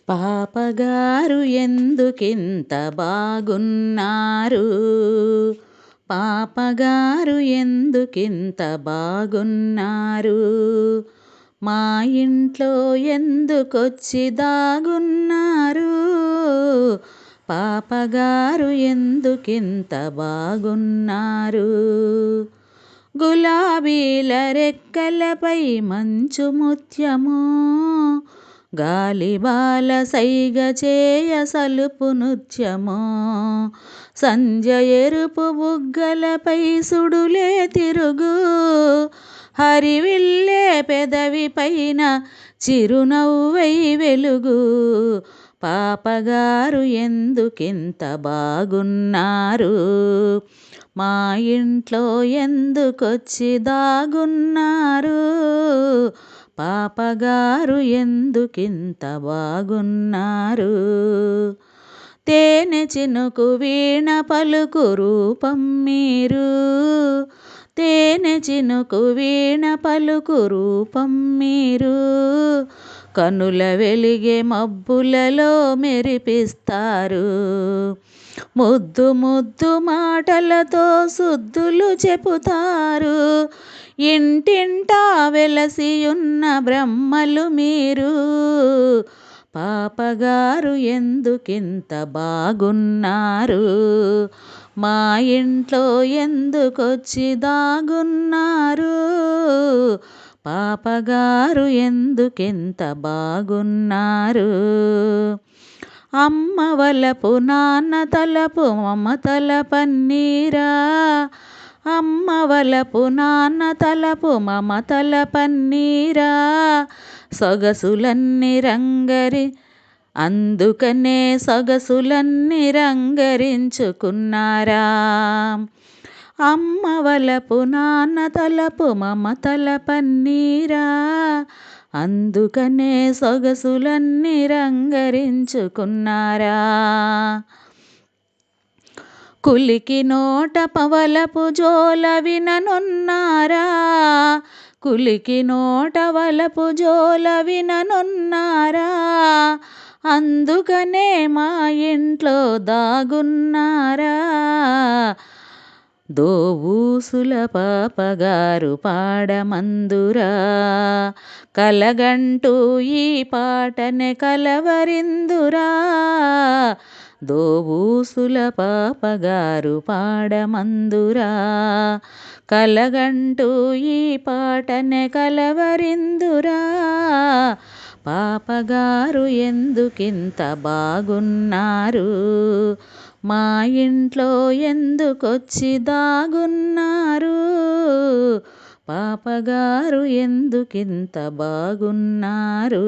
పాపగారు ఎందుకింత బాగున్నారు? పాపగారు ఎందుకింత బాగున్నారు? మా ఇంట్లో ఎందుకొచ్చి దాగున్నారు? పాపగారు ఎందుకింత బాగున్నారు? గులాబీల రెక్కలపై మంచు ముత్యము, గాలిబాల సైగ చేయ సలుపు నృత్యము, సంధ్య ఎరుపు బుగ్గలపై సుడులే తిరుగు, హరివిల్లే పెదవి పైన చిరునవ్వై వెలుగు. పాపగారు ఎందుకింత బాగున్నారు? మా ఇంట్లో ఎందుకొచ్చి దాగున్నారు? పాపగారు ఎందుకింత బాగున్నారు? తేనె చినుకు వీణ పలుకు రూపం మీరు, తేనె చినుకు వీణ పలుకు రూపం మీరు, కనుల వెలిగే మబ్బులలో మెరిపిస్తారు. ముద్దు ముద్దు మాటలతో సుద్దులు చెబుతారు. ఇంటింటా వెలసి ఉన్న బ్రహ్మలు మీరు. పాపగారు ఎందుకింత బాగున్నారు? మా ఇంట్లో ఎందుకొచ్చి దాగున్నారు? పాపగారు ఎందుకింత బాగున్నారు? అమ్మ వలపు నాన్న తలపు మమతల పన్నీరా, అమ్మ వలపు నాన్న తలపు మమతల పన్నీరా, సొగసులన్నీ అందుకనే సొగసులన్నీ రంగరించుకున్నారా? అమ్మ వలపు నాన్న తలపు మమతల పన్నీరా, అందుకనే సొగసులన్నీ రంగరించుకున్నారా? కులికి నోట పవలపు జోల విననున్నారా? కులికి నోట వలపు జోల విననున్నారా? అందుకనే మా ఇంట్లో దాగున్నారా? దోబూసుల పాపగారు పాడమందురా, కలగంటూ ఈ పాటనే కలవరిందురా. దోబూసుల పాపగారు పాడమందురా, కలగంటూ ఈ పాటనే కలవరిందురా. పాపగారు ఎందుకింత బాగున్నారు? మా ఇంట్లో ఎందుకొచ్చి దాగున్నారు? పాపగారు ఎందుకింత బాగున్నారు?